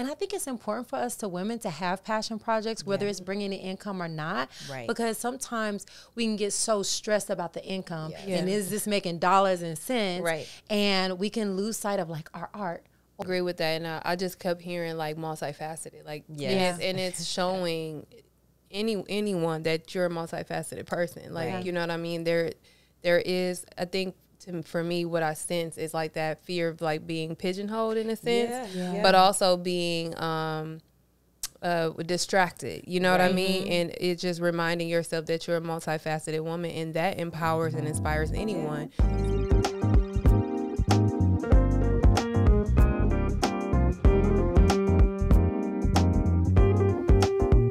And I think it's important for us to women to have passion projects, whether it's bringing in income or not, because sometimes we can get so stressed about the income and is this making dollars and cents, and we can lose sight of like our art. I agree with that, and I just kept hearing like multifaceted, like and it's showing anyone that you're a multifaceted person, like you know what I mean. There is, I think, for me, what I sense is like that fear of like being pigeonholed in a sense, but also being distracted. You know what I mean? And it's just reminding yourself that you're a multifaceted woman, and that empowers and inspires anyone.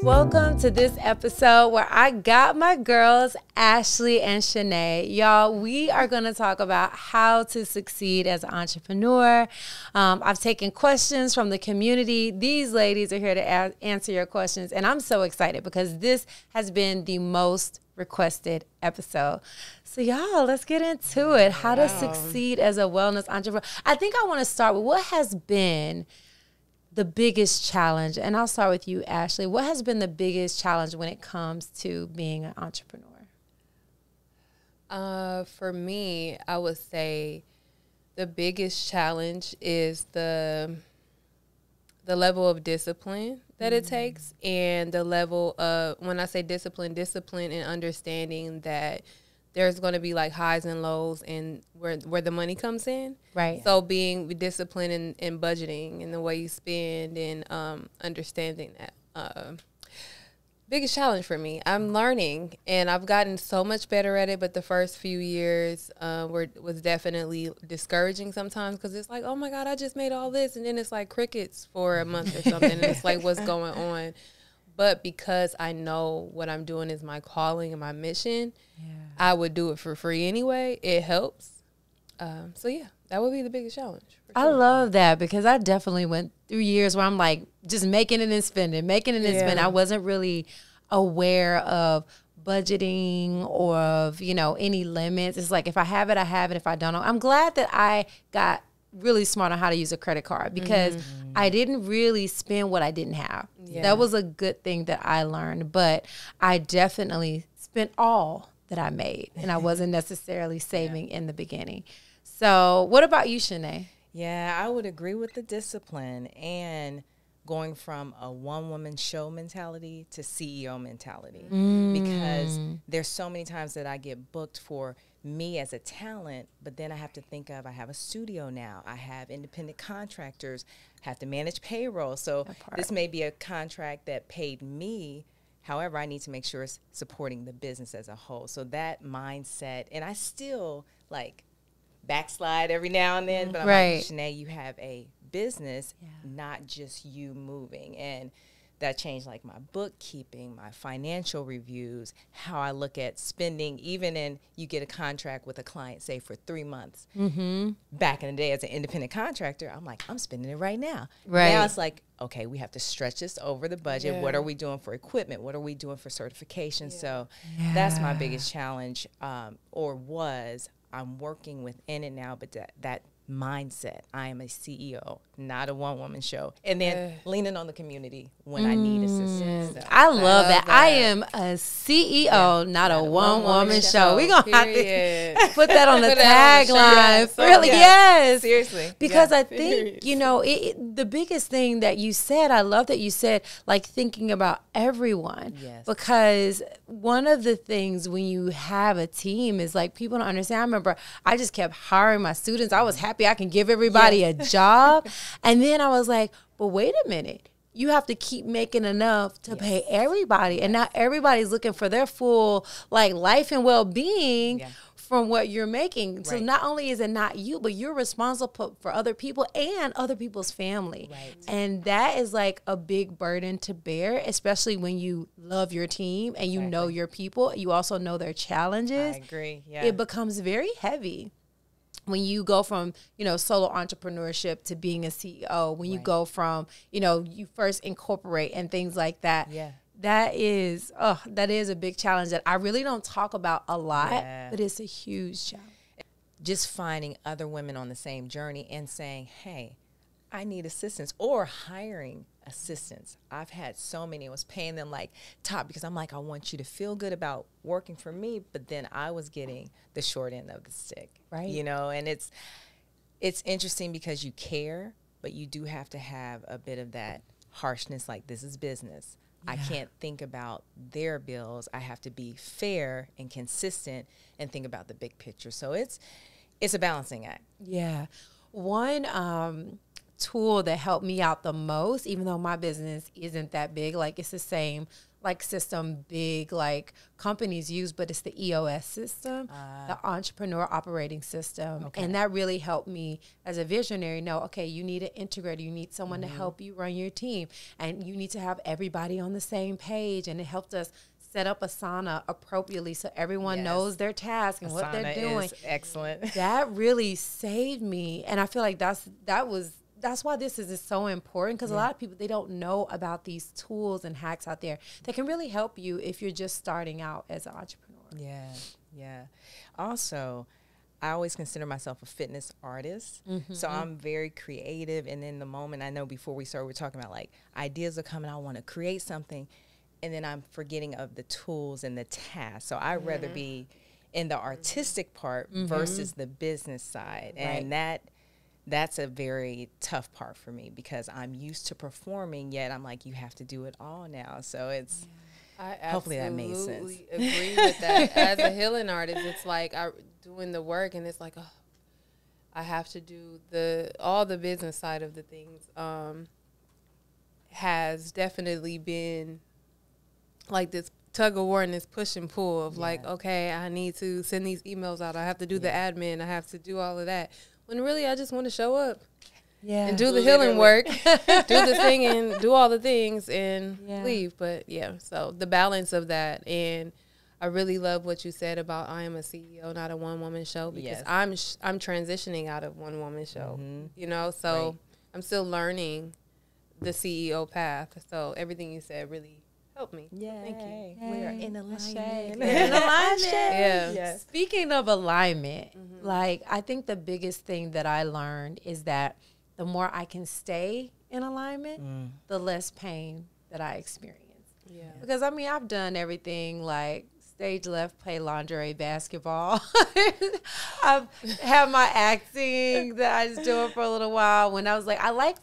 Welcome to this episode where I got my girls, Ashley and ShaNay. Y'all, we are going to talk about how to succeed as an entrepreneur. I've taken questions from the community. These ladies are here to answer your questions, and I'm so excited because this has been the most requested episode. So y'all, let's get into it. How to succeed as a wellness entrepreneur. I think I want to start with what has been the biggest challenge, and I'll start with you, Ashley. What has been the biggest challenge when it comes to being an entrepreneur? For me, I would say the biggest challenge is the level of discipline that it takes, and the level of, when I say discipline and understanding that there's going to be like highs and lows, and where the money comes in. Right. So being disciplined in budgeting and the way you spend, and understanding that. Biggest challenge for me. I'm learning, and I've gotten so much better at it, but the first few years was definitely discouraging sometimes, because it's like, oh my God, I just made all this, and then it's like crickets for a month or something, and it's like, what's going on? But because I know what I'm doing is my calling and my mission, I would do it for free anyway. It helps. So yeah, that would be the biggest challenge. I love that, because I definitely went through years where I'm like just making it and spending. I wasn't really aware of budgeting or of, any limits. It's like, if I have it, I have it. If I don't, I'm glad that I got really smart on how to use a credit card, because I didn't really spend what I didn't have. That was a good thing that I learned, but I definitely spent all that I made, and I wasn't necessarily saving in the beginning. So what about you, ShaNay? Yeah, I would agree with the discipline, and going from a one-woman show mentality to CEO mentality, because there's so many times that I get booked for me as a talent, but then I have to think of, I have a studio now, I have independent contractors, have to manage payroll. So this may be a contract that paid me. However, I need to make sure it's supporting the business as a whole. So that mindset, and I still like backslide every now and then, but I'm like, ShaNay, you have a business, not just you moving. And that changed like my bookkeeping, my financial reviews, how I look at spending, even in, you get a contract with a client, say for 3 months. Back in the day as an independent contractor, I'm like, I'm spending it right now. Now it's like, okay, we have to stretch this over the budget. What are we doing for equipment? What are we doing for certification? So that's my biggest challenge, or was. I'm working within it now, but that mindset, I am a CEO, not a one-woman show, and then leaning on the community when I need assistance. So I love that. I am a CEO, not a one-woman show. We're going to have to put that on the tagline. Really, yes. Seriously. Because I think, the biggest thing that you said, I love that you said, like, thinking about everyone. Yes. Because one of the things when you have a team is, like, people don't understand. I remember I just kept hiring my students. I was happy I can give everybody a job. And then I was like, but wait a minute. You have to keep making enough to pay everybody. And now everybody's looking for their full life and well-being from what you're making. So not only is it not you, but you're responsible for other people and other people's family. And that is like a big burden to bear, especially when you love your team and you know your people. You also know their challenges. I agree. It becomes very heavy when you go from, solo entrepreneurship to being a CEO, when you go from, you first incorporate and things like that. That is a big challenge that I really don't talk about a lot, but it's a huge challenge. Just finding other women on the same journey and saying, hey, I need assistance, or hiring assistants. I've had so many. I was paying them like top because I'm like, I want you to feel good about working for me, but then I was getting the short end of the stick, right? You know, and it's interesting because you care, but you do have to have a bit of that harshness, like this is business. Yeah. I can't think about their bills. I have to be fair and consistent and think about the big picture. So it's a balancing act. Yeah. One tool that helped me out the most, even though my business isn't that big, like it's the same like system big like companies use, but it's the EOS system, the entrepreneur operating system. Okay. And that really helped me as a visionary know, okay, you need an integrator, you need someone to help you run your team, and you need to have everybody on the same page. And it helped us set up Asana appropriately so everyone knows their task and Asana what they're doing. Is excellent. That really saved me. And I feel like that's why this is so important, because a lot of people, they don't know about these tools and hacks out there that can really help you if you're just starting out as an entrepreneur. Yeah, yeah. Also, I always consider myself a fitness artist. So I'm very creative. And in the moment, I know before we started, we're talking about like ideas are coming. I want to create something. And then I'm forgetting of the tools and the tasks. So I'd rather be in the artistic part versus the business side. And that's a very tough part for me because I'm used to performing, yet I'm like, you have to do it all now. So it's, hopefully that made sense. I absolutely agree with that. As a healing artist, it's like doing the work, and it's like, oh, I have to do all the business side of the things. Has definitely been like this tug of war and this push and pull of like, okay, I need to send these emails out. I have to do the admin. I have to do all of that. When really I just want to show up and do the healing work, do the singing, do all the things and leave. But so the balance of that. And I really love what you said about I am a CEO, not a one-woman show, because I'm transitioning out of one-woman show, you know, so I'm still learning the CEO path. So everything you said really helped me. Yeah, thank you. We're in alignment. Speaking of alignment, like I think the biggest thing that I learned is that the more I can stay in alignment, the less pain that I experience. Yeah. Because I mean, I've done everything like stage left, play lingerie basketball. I've had my acting that I was doing for a little while when I was like, I like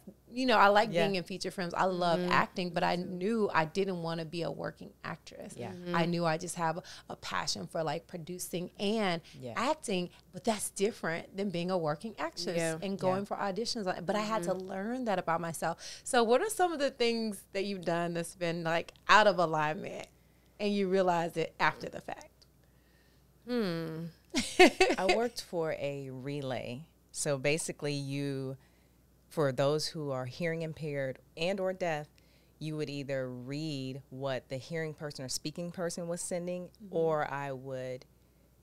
being in feature films. I love acting, but I knew I didn't want to be a working actress. Yeah. I knew I just have a passion for like producing and acting, but that's different than being a working actress and going for auditions. But I had to learn that about myself. So what are some of the things that you've done that's been like out of alignment and you realize it after the fact? I worked for a relay. So basically for those who are hearing impaired and or deaf, you would either read what the hearing person or speaking person was sending, or I would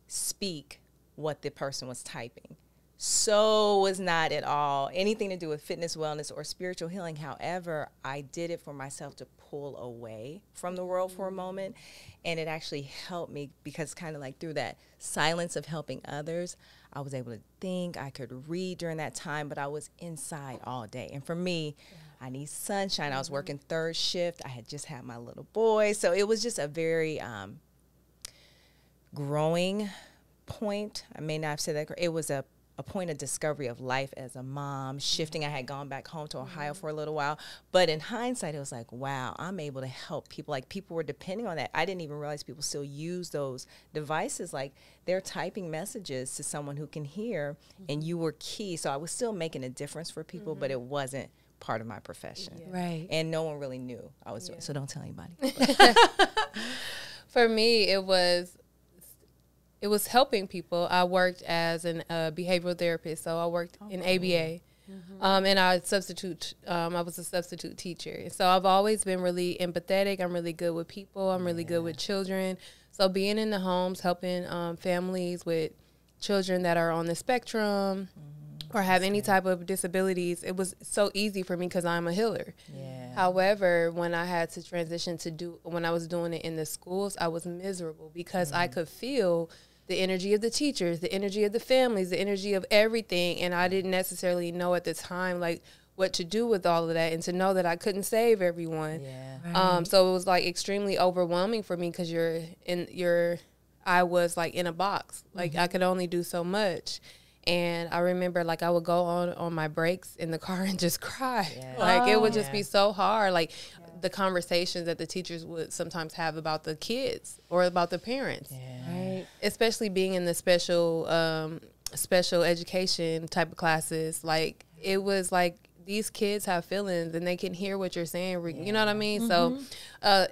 speak what the person was typing. So it was not at all anything to do with fitness, wellness, or spiritual healing. However, I did it for myself to pull away from the world for a moment. And it actually helped me because kind of like through that silence of helping others, I was able to think, I could read during that time, but I was inside all day. And for me, I need sunshine. I was working third shift. I had just had my little boy. So it was just a very growing point. I may not have said that. It was a point of discovery of life as a mom, shifting. I had gone back home to Ohio for a little while. But in hindsight, it was like, wow, I'm able to help people. Like, people were depending on that. I didn't even realize people still use those devices. Like, they're typing messages to someone who can hear, and you were key. So I was still making a difference for people, but it wasn't part of my profession. Yeah. Right. And no one really knew I was doing it. So don't tell anybody. For me, it was helping people. I worked as a behavioral therapist, so I worked in ABA, and I was a substitute teacher. So I've always been really empathetic. I'm really good with people. I'm really good with children. So being in the homes, helping families with children that are on the spectrum or have any type of disabilities, it was so easy for me because I'm a healer. Yeah. However, when I had to transition when I was doing it in the schools, I was miserable because I could feel the energy of the teachers, the energy of the families, the energy of everything. And I didn't necessarily know at the time, like, what to do with all of that, and to know that I couldn't save everyone. Right. So it was like extremely overwhelming for me, because I was like in a box. Like I could only do so much. And I remember, like, I would go on my breaks in the car and just cry. Like it would just be so hard. Like the conversations that the teachers would sometimes have about the kids or about the parents, Right. especially being in the special education type of classes. Like it was like, these kids have feelings and they can hear what you're saying. You know what I mean? So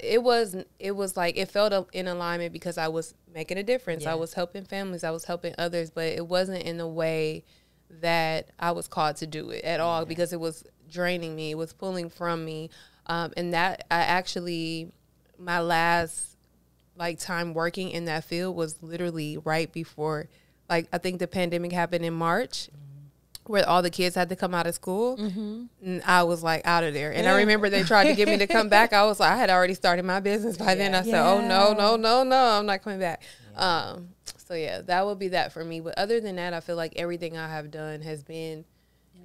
it was like, it felt in alignment because I was making a difference. I was helping families. I was helping others, but it wasn't in the way that I was called to do it at all, because it was draining me. It was pulling from me. And that my last like time working in that field was literally right before, like, I think the pandemic happened in March, where all the kids had to come out of school, and I was like out of there. And I remember they tried to get me to come back. I was like, I had already started my business by then. I said, oh no, I'm not coming back. So yeah, that would be that for me. But other than that, I feel like everything I have done has been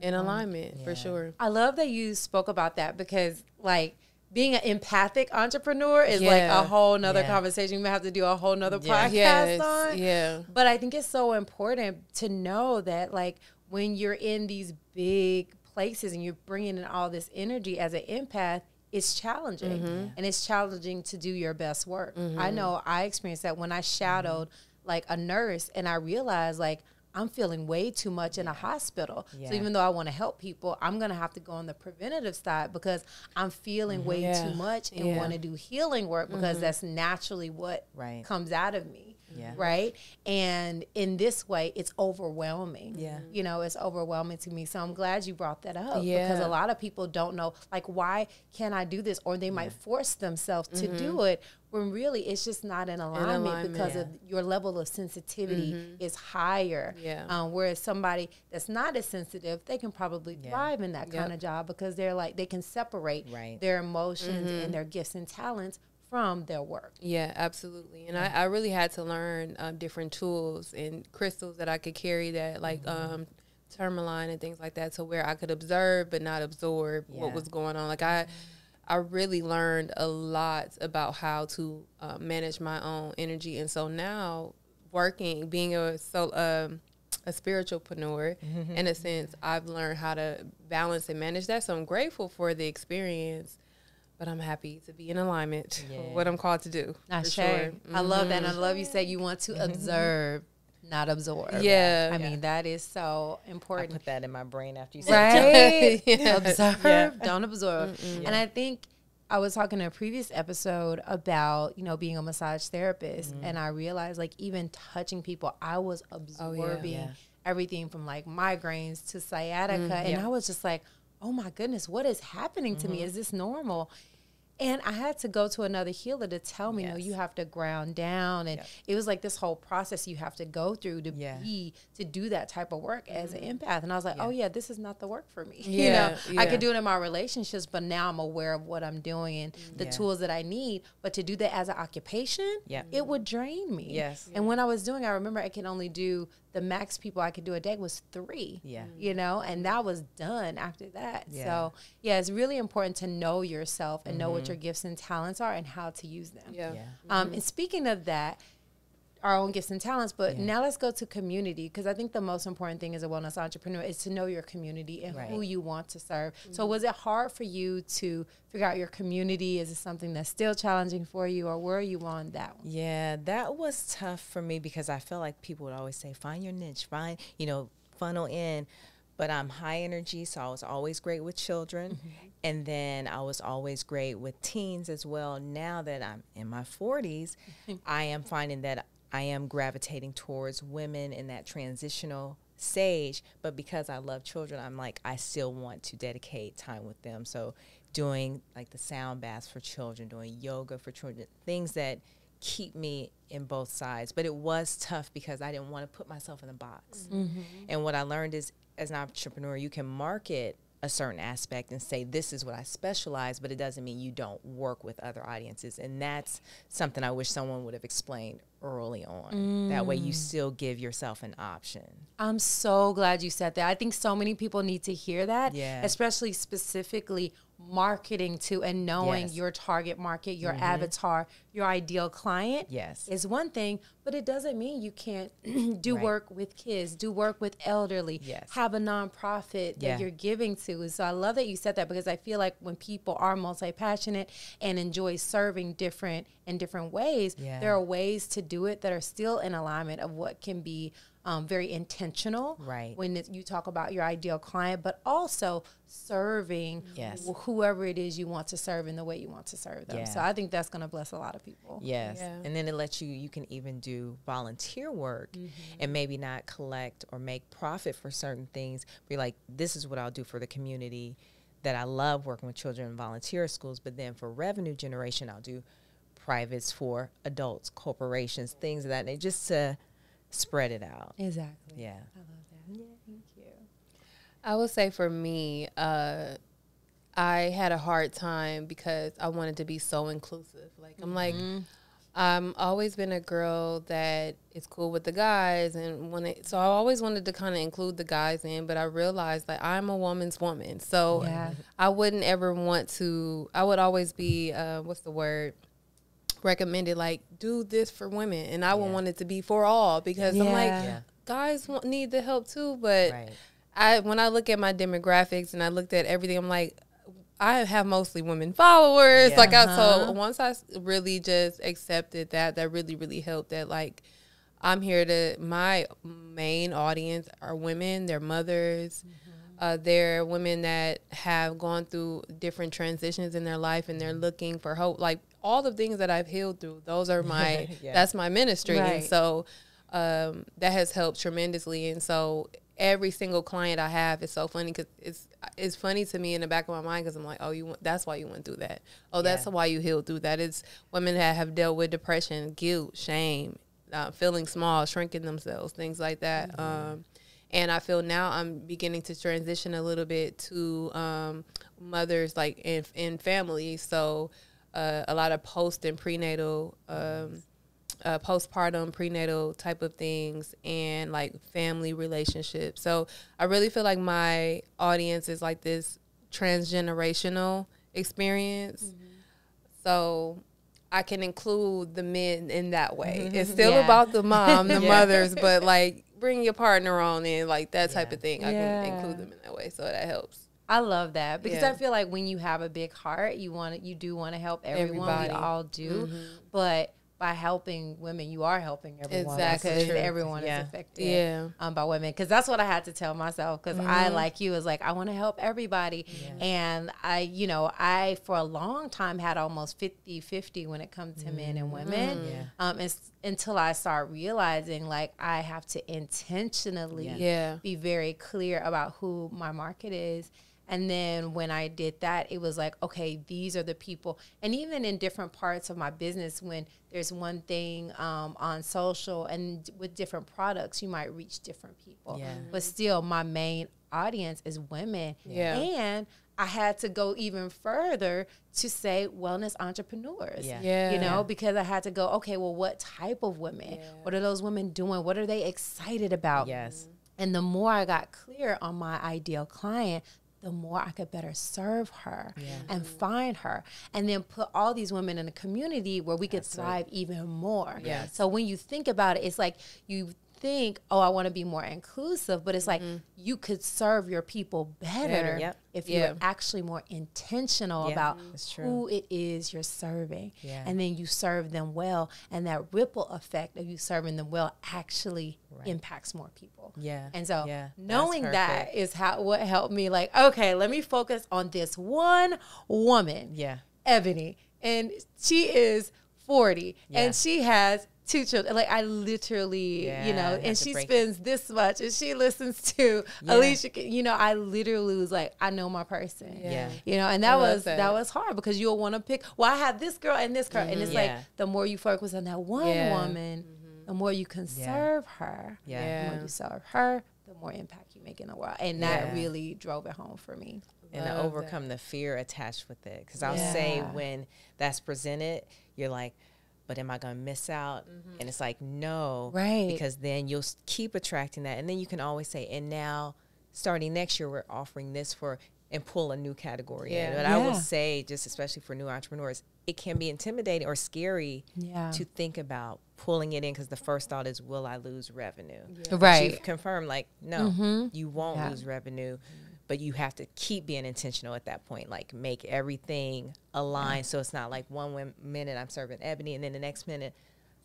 in alignment for sure. I love that you spoke about that, because like being an empathic entrepreneur is like a whole nother conversation. We may have to do a whole nother podcast on. Yeah. But I think it's so important to know that, like, when you're in these big places and you're bringing in all this energy as an empath, it's challenging. And it's challenging to do your best work. I know I experienced that when I shadowed like a nurse, and I realized, like, I'm feeling way too much in a hospital. So even though I want to help people, I'm going to have to go on the preventative side, because I'm feeling way too much and want to do healing work, because that's naturally what comes out of me. Right. And in this way, it's overwhelming. You know, it's overwhelming to me. So I'm glad you brought that up, because a lot of people don't know, like, why can't I do this? Or they might force themselves to do it, when really it's just not in alignment, because of your level of sensitivity is higher. Whereas somebody that's not as sensitive, they can probably thrive in that kind of job, because they're like, they can separate their emotions and their gifts and talents from their work. Yeah, absolutely. And I really had to learn different tools and crystals that I could carry, that like tourmaline and things like that, to where I could observe but not absorb what was going on. Like I really learned a lot about how to manage my own energy. And so now, being a spiritualpreneur, in a sense, I've learned how to balance and manage that. So I'm grateful for the experience, but I'm happy to be in alignment with what I'm called to do. For sure. I love that. And I love you said you want to observe, not absorb. I mean, that is so important. I put that in my brain after you said it. Observe, don't absorb. And I think I was talking in a previous episode about, you know, being a massage therapist, and I realized, like, even touching people, I was absorbing everything from like migraines to sciatica, and I was just like, oh my goodness, what is happening to me? Is this normal? And I had to go to another healer to tell me, no, you have to ground down. And it was like this whole process you have to go through to to do that type of work as an empath. And I was like, oh yeah, this is not the work for me. You know, I could do it in my relationships, but now I'm aware of what I'm doing and the tools that I need. But to do that as an occupation, it would drain me. And when I was doing, I remember I could only do, the max people I could do a day was 3, you know, and that was done after that. So it's really important to know yourself and know what your gifts and talents are and how to use them. And speaking of that, our own gifts and talents, but now let's go to community, because I think the most important thing as a wellness entrepreneur is to know your community and who you want to serve. So was it hard for you to figure out your community? Is it something that's still challenging for you, or where are you on that one? Yeah, that was tough for me, because I feel like people would always say, find your niche, funnel in. But I'm high energy, so I was always great with children. And then I was always great with teens as well. Now that I'm in my 40s, I am finding that I am gravitating towards women in that transitional stage. But because I love children, I'm like, I still want to dedicate time with them. So doing like the sound baths for children, doing yoga for children, things that keep me in both sides. But it was tough because I didn't want to put myself in a box. And what I learned is, as an entrepreneur, you can market a certain aspect and say, this is what I specialize, but it doesn't mean you don't work with other audiences. And that's something I wish someone would have explained early on. That way you still give yourself an option. I'm so glad you said that. I think so many people need to hear that, Yeah. especially specifically marketing to and knowing your target market, your avatar, your ideal client is one thing, but it doesn't mean you can't do work with kids, do work with elderly, have a nonprofit that you're giving to. So I love that you said that, because I feel like when people are multi-passionate and enjoy serving in different ways, there are ways to do it that are still in alignment of what can be very intentional when you talk about your ideal client, but also serving whoever it is you want to serve in the way you want to serve them. So I think that's going to bless a lot of people. And then it lets you can even do volunteer work and maybe not collect or make profit for certain things. Be like, this is what I'll do for the community that I love working with children in volunteer schools, but then for revenue generation, I'll do privates for adults, corporations, things of that nature, just to spread it out. Exactly. Yeah. I love that. Yeah, thank you. I would say for me, I had a hard time because I wanted to be so inclusive. Like, I'm like, I'm always been a girl that is cool with the guys, and so I always wanted to kind of include the guys in, but I realized that I'm a woman's woman. So I wouldn't ever want to, I would always be, recommended, like, do this for women, and I would want it to be for all, because I'm like, guys need the help too, but when I look at my demographics and I looked at everything, I'm like, I have mostly women followers. So once I really just accepted that really, really helped. That, like, I'm here my main audience are women, they're mothers, they're women that have gone through different transitions in their life, and they're looking for hope. Like, all the things that I've healed through, those are my, that's my ministry. And so that has helped tremendously. And so every single client I have is so funny, because it's funny to me in the back of my mind, because I'm like, oh, that's why you went through that. Oh, that's why you healed through that. It's women that have dealt with depression, guilt, shame, feeling small, shrinking themselves, things like that. And I feel now I'm beginning to transition a little bit to mothers, like, in families. So a lot of post and prenatal, postpartum, prenatal type of things, and like family relationships. So I really feel like my audience is like this transgenerational experience. So I can include the men in that way. It's still about the mom, the mothers, but like, bring your partner on in, like that type of thing. I can include them in that way, so that helps. I love that, because I feel like when you have a big heart, you do want to help everyone. Everybody. We all do, but by helping women, you are helping everyone. Exactly. Because everyone is affected by women. Because that's what I had to tell myself, because I, like you, was like, I want to help everybody. And I for a long time had almost 50-50 when it comes to men and women. Until I start realizing, like, I have to intentionally be very clear about who my market is. And then when I did that, it was like, okay, these are the people. And even in different parts of my business, when there's one thing on social and with different products, you might reach different people. But still, my main audience is women. And I had to go even further to say wellness entrepreneurs, because I had to go, okay, well, what type of women? What are those women doing? What are they excited about? And the more I got clear on my ideal client, the more I could better serve her and find her, and then put all these women in a community where we could thrive even more. So when you think about it, it's like you think, oh, I want to be more inclusive, but it's like you could serve your people better if you're actually more intentional about who it is you're serving. And then you serve them well, and that ripple effect of you serving them well actually impacts more people. And so knowing that is what helped me, like, okay, let me focus on this one woman, Ebony, and she is 40 and she has 2 children. Like, I literally, and she spends this much, and she listens to Alicia. I literally was like, I know my person. And that was hard, because you'll want to pick. Well, I have this girl and this girl, and it's like the more you focus on that one woman, the more you can serve her. The more you serve her, the more impact you make in the world. And that really drove it home for me. And to overcome the fear attached with it. Because I'll say when that's presented, you're like, but am I going to miss out? And it's like, no. Right. Because then you'll keep attracting that. And then you can always say, and now starting next year, we're offering this for, and pull a new category in. But I will say, just especially for new entrepreneurs, it can be intimidating or scary to think about pulling it in, because the first thought is, will I lose revenue? Right. You've confirmed, like, no, you won't lose revenue. But you have to keep being intentional at that point, like make everything align. So it's not like one minute I'm serving ebony and then the next minute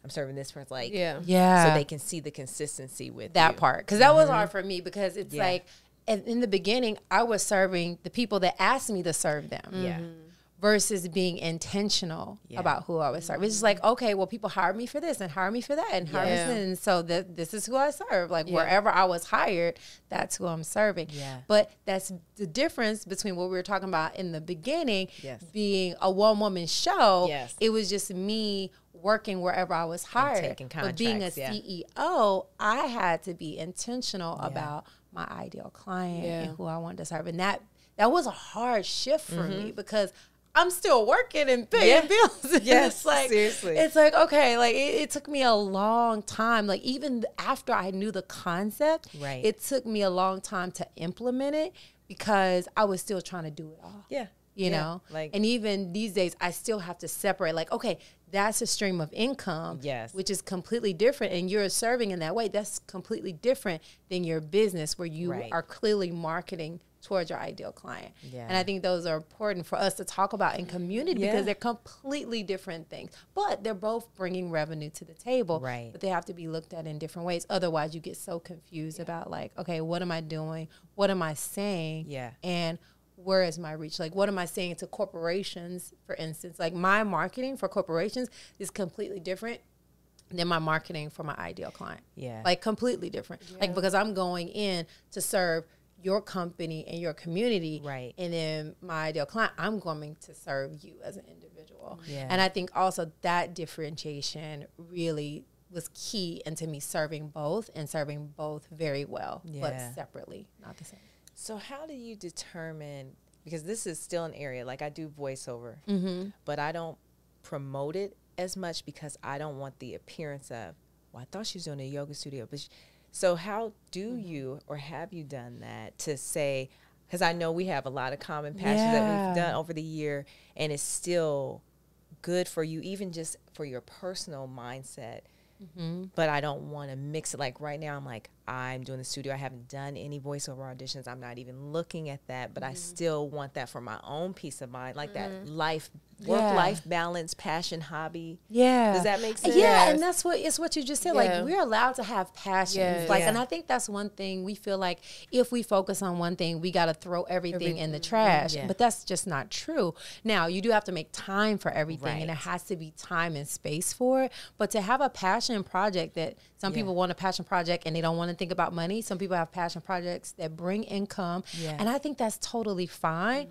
I'm serving this person. Like, so they can see the consistency with that part. Because that was hard for me, because it's like, in the beginning, I was serving the people that asked me to serve them. Versus being intentional about who I was serving. It's just like, okay, well, people hired me for this and hired me for that and hired me for this. And so this is who I serve. Like wherever I was hired, that's who I'm serving. But that's the difference between what we were talking about in the beginning, being a one-woman show. It was just me working wherever I was hired. But being a CEO, I had to be intentional about my ideal client and who I wanted to serve. And that was a hard shift for me, because I'm still working and paying bills. It's like, seriously. It's like, okay, like it took me a long time. Like even after I knew the concept, it took me a long time to implement it, because I was still trying to do it all. You know? Like, and even these days, I still have to separate, like, okay, that's a stream of income, which is completely different. And you're serving in that way. That's completely different than your business, where you are clearly marketing towards your ideal client. And I think those are important for us to talk about in community, because they're completely different things, but they're both bringing revenue to the table, but they have to be looked at in different ways. Otherwise you get so confused about, like, okay, what am I doing? What am I saying? And where is my reach? Like, what am I saying to corporations, for instance? Like, my marketing for corporations is completely different than my marketing for my ideal client. Like, completely different. Like, because I'm going in to serve your company and your community, and then my ideal client, I'm going to serve you as an individual. And I think also that differentiation really was key into me serving both, and serving both very well, but separately, not the same. So how do you determine, because this is still an area, like I do voiceover, but I don't promote it as much, because I don't want the appearance of, well, I thought she was doing a yoga studio, but so how do you, or have you done that to say, because I know we have a lot of common passions that we've done over the year, and it's still good for you, even just for your personal mindset, but I don't want to mix it. Like right now, I'm like, I'm doing the studio. I haven't done any voiceover auditions. I'm not even looking at that, but I still want that for my own peace of mind, like that work-life balance, passion, hobby. Does that make sense? And that's what you just said. Like, we're allowed to have passions. Like, and I think that's one thing we feel like, if we focus on one thing, we got to throw everything in the trash. But that's just not true. Now, you do have to make time for everything, and there has to be time and space for it. But to have a passion project that some people want a passion project and they don't want to think about money. Some people have passion projects that bring income. And I think that's totally fine.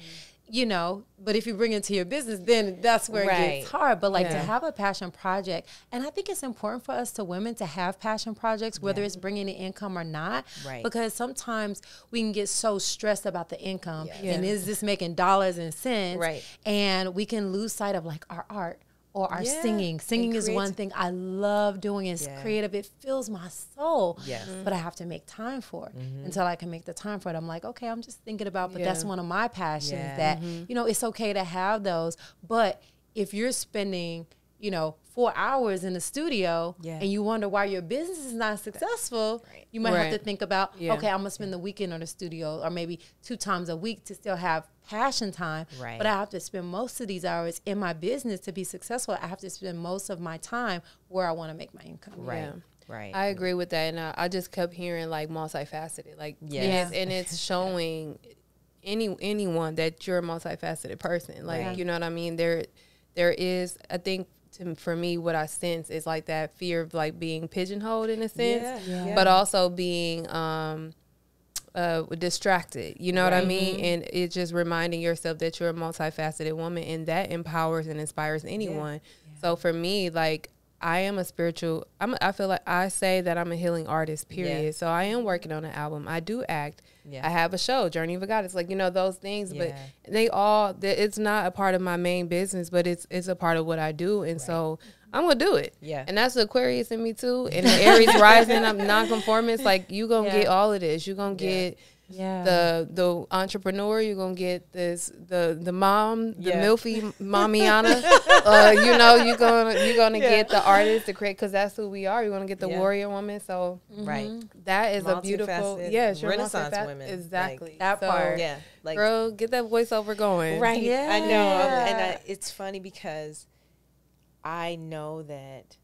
You know, but if you bring it to your business, then that's where it gets hard. But like to have a passion project, and I think it's important for us, to women, to have passion projects, whether it's bringing in income or not, because sometimes we can get so stressed about the income and is this making dollars and cents, and we can lose sight of like our art. Or our singing. Singing is one thing I love doing. It's creative. It fills my soul. But I have to make time for it. Until I can make the time for it, I'm like, okay, I'm just thinking about, but that's one of my passions that, you know, it's okay to have those. But if you're spending, you know, 4 hours in the studio and you wonder why your business is not successful, you might have to think about, okay, I'm going to spend the weekend in the studio, or maybe 2 times a week to still have passion time. But I have to spend most of these hours in my business to be successful. I have to spend most of my time where I want to make my income. I agree with that. And I just kept hearing like multifaceted, like, and it's showing anyone that you're a multifaceted person. Like, you know what I mean? There is, I think, for me, what I sense is like that fear of like being pigeonholed in a sense, but also being distracted, you know what I mean? And it's just reminding yourself that you're a multifaceted woman, and that empowers and inspires anyone. So for me, like, I am a spiritual, I feel like I say that I'm a healing artist, period. Yeah. So I am working on an album. I do act. Yeah. I have a show, Journey of a Goddess, like, you know, those things, but it's not a part of my main business, but it's a part of what I do. And so I'm going to do it. Yeah. And that's the Aquarius in me too. And the Aries rising, I'm nonconformist. Like, you going to get all of this. You're going to get the entrepreneur, you're gonna get the mom, the milfy mamiana. You know, you're gonna get the artist, the create, because that's who we are. You're gonna get the warrior woman. So that is a beautiful Renaissance women, exactly, like, that part. Like, girl, get that voiceover going. Right. Yeah. I know. And it's funny because I know that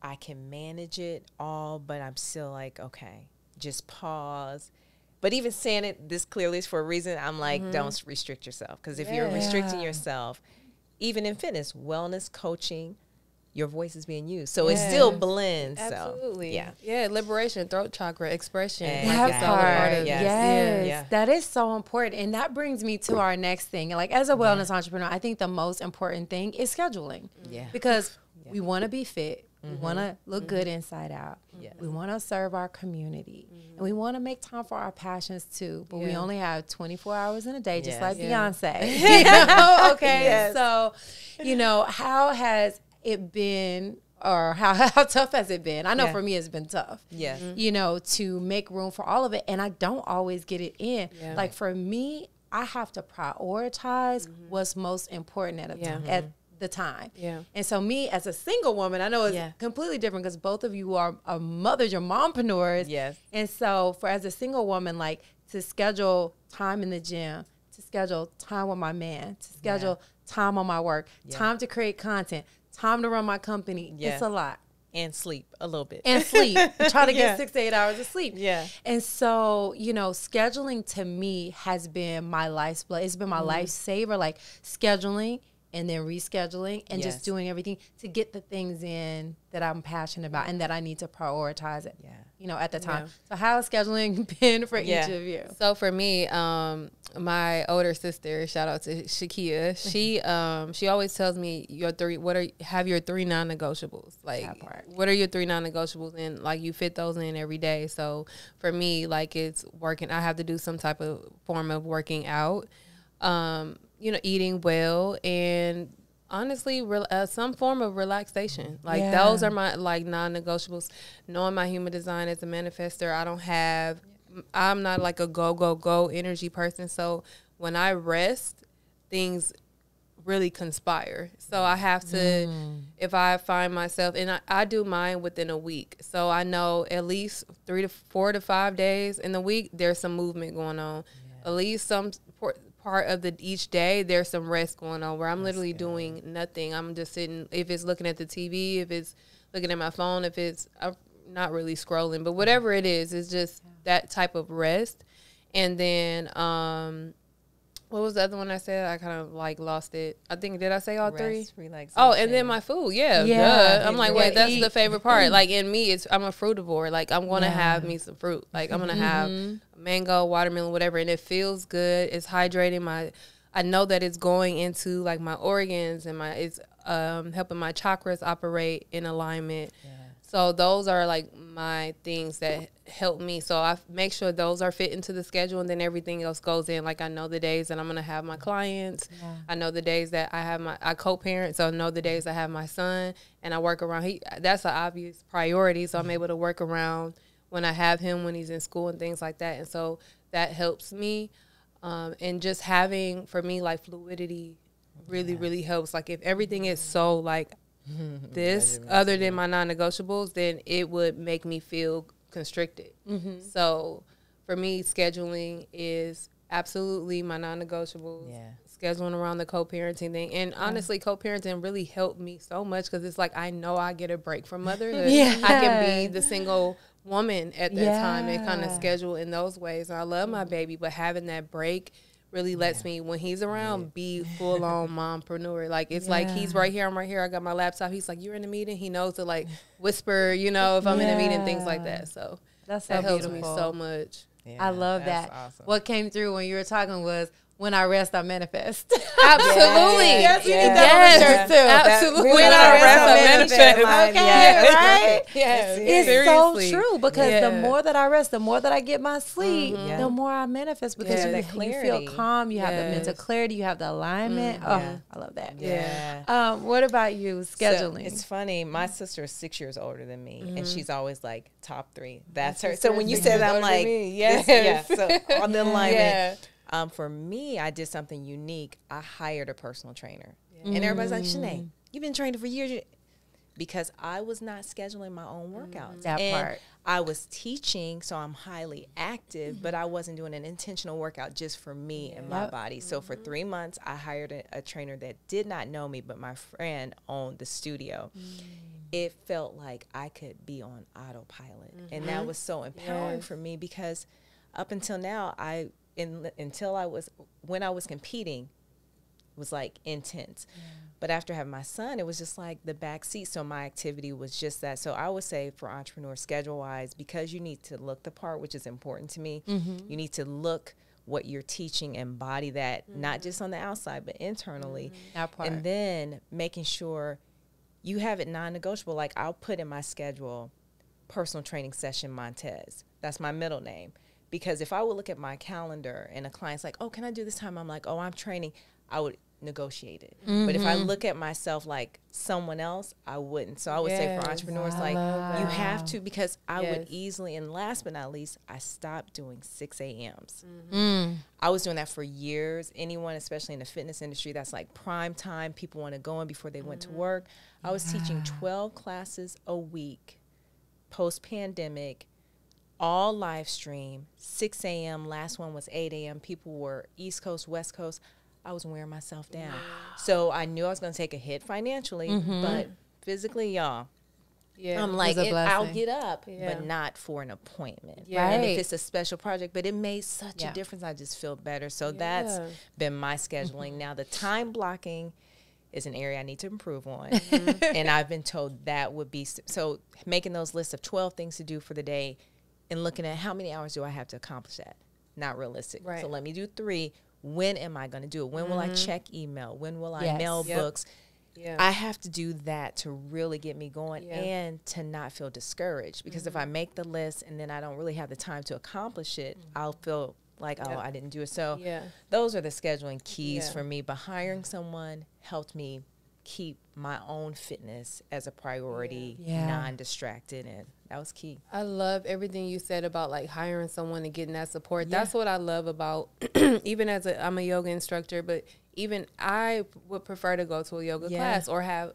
I can manage it all, but I'm still like, okay, just pause. But even saying it this clearly is for a reason. I'm like, don't restrict yourself. Because if you're restricting yourself, even in fitness, wellness, coaching, your voice is being used. So it still blends. Absolutely. So, yeah, liberation, throat chakra, expression. That part. Yes. Yes. That is so important. And that brings me to our next thing. Like, as a wellness entrepreneur, I think the most important thing is scheduling. Yeah. Because we want to be fit. We want to look good inside out. Yes. We want to serve our community. And we want to make time for our passions too. But we only have 24 hours in a day, just like Beyonce. You know? Okay. So, you know, how has it been, or how tough has it been? I know for me it's been tough. Yes. You know, to make room for all of it. And I don't always get it in. Yeah. Like, for me, I have to prioritize what's most important at the time. Yeah. And so me as a single woman, I know it's completely different because both of you are mothers, you're mompreneurs. Yes. And so as a single woman, like, to schedule time in the gym, to schedule time with my man, to schedule time on my work, time to create content, time to run my company. It's a lot. And sleep a little bit. And sleep. Try to get 6 to 8 hours of sleep. Yeah. And so, you know, scheduling to me has been my life's blood. It's been my lifesaver, like scheduling and then rescheduling and just doing everything to get the things in that I'm passionate about and that I need to prioritize it, you know, at the time. So how has scheduling been for each of you? So for me, my older sister, shout out to Shakia, she always tells me have your three non-negotiables. Like, what are your three non-negotiables? And like, you fit those in every day. So for me, like, it's working. I have to do some type of form of working out. You know, eating well, and honestly, some form of relaxation. Like, those are my, like, non-negotiables. Knowing my human design as a manifester, I'm not like a go energy person. So when I rest, things really conspire. So I have to, if I find myself, and I do mine within a week. So I know at least 3 to 4 to 5 days in the week, there's some movement going on. At least some part of each day, there's some rest going on where I'm literally doing nothing. I'm just sitting, if it's looking at the TV, if it's looking at my phone, if it's, I'm not really scrolling, but whatever it is, it's just that type of rest. And then, what was the other one I said? I kind of like lost it. I think, did I say all three? Relaxation. Oh, and then my food. Yeah. I'm like, wait, that's the favorite part. Like, in me, I'm a frutivore. Like, I'm going to have me some fruit. Like, I'm going to have mango, watermelon, whatever. And it feels good. It's hydrating I know that it's going into, like, my organs, and it's helping my chakras operate in alignment. Yeah. So those are, like, my things that help me. So I make sure those are fit into the schedule, and then everything else goes in. Like, I know the days that I'm going to have my clients. Yeah. I know the days that I co-parent, so I know the days I have my son, and I work around. That's an obvious priority, so I'm able to work around when I have him, when he's in school and things like that. And so that helps me. And just having, for me, like, fluidity really, really helps. Like, if everything is so, like, this other than my non-negotiables, then it would make me feel constricted. So for me, scheduling is absolutely my non-negotiables. Scheduling around the co-parenting thing, and honestly, co-parenting really helped me so much because it's like, I know I get a break from motherhood. I can be the single woman at that time and kind of schedule in those ways. And I love my baby, but having that break really lets me, when he's around, be full-on mompreneur. Like, it's like, he's right here, I'm right here, I got my laptop. He's like, you're in a meeting? He knows to, like, whisper, you know, if I'm in a meeting, things like that. So that helps me so much. I love that. Awesome. What came through when you were talking was when I rest, I manifest. Absolutely. Yes, we need that on the shirt too. Absolutely. When I rest, I manifest. Okay, Yes. right? Yes. It's Seriously. so true because the more that I rest, the more that I get my sleep, the more I manifest because you feel calm, you have the mental clarity, you have the alignment. Oh, I love that. Yeah. What about you, scheduling? So it's funny. My sister is 6 years older than me, and she's always like top 3. That's her. So when you said that, I'm like, so on the alignment. For me, I did something unique. I hired a personal trainer. And everybody's like, ShaNay, you've been training for years. Because I was not scheduling my own workouts. That part. I was teaching, so I'm highly active, but I wasn't doing an intentional workout just for me and my body. So for 3 months, I hired a trainer that did not know me, but my friend owned the studio. It felt like I could be on autopilot. And that was so empowering for me because up until now, when I was competing, it was like intense. But after having my son, it was just like the back seat. So my activity was just that. So I would say for entrepreneurs, schedule-wise, because you need to look the part, which is important to me, you need to look what you're teaching, embody that, not just on the outside, but internally. That part. And then making sure you have it non-negotiable. Like I'll put in my schedule, personal training session Montez. That's my middle name. Because if I would look at my calendar and a client's like, oh, can I do this time? I'm like, oh, I'm training. I would negotiate it. But if I look at myself like someone else, I wouldn't. So I would say for entrepreneurs, like you have to, because I would easily, and last but not least, I stopped doing 6 a.m.s. I was doing that for years. Anyone, especially in the fitness industry, that's like prime time. People want to go in before they went to work. I was teaching 12 classes a week, post-pandemic, all live stream, 6 a.m. Last one was 8 a.m. People were East Coast, West Coast. I was wearing myself down. So I knew I was going to take a hit financially, but physically, y'all, I'm like, I'll get up, but not for an appointment. Right. And if it's a special project, but it made such a difference. I just feel better. So that's been my scheduling. Now, the time blocking is an area I need to improve on. And I've been told that would be, so making those lists of 12 things to do for the day and looking at how many hours do I have to accomplish that? Not realistic. Right. So let me do 3. When am I going to do it? When will I check email? When will I mail books? I have to do that to really get me going and to not feel discouraged. Because if I make the list and then I don't really have the time to accomplish it, I'll feel like, oh, I didn't do it. So those are the scheduling keys for me. But hiring someone helped me keep my own fitness as a priority, non-distracted, and that was key. I love everything you said about like hiring someone and getting that support. That's what I love about even as I'm a yoga instructor, but even I would prefer to go to a yoga class or have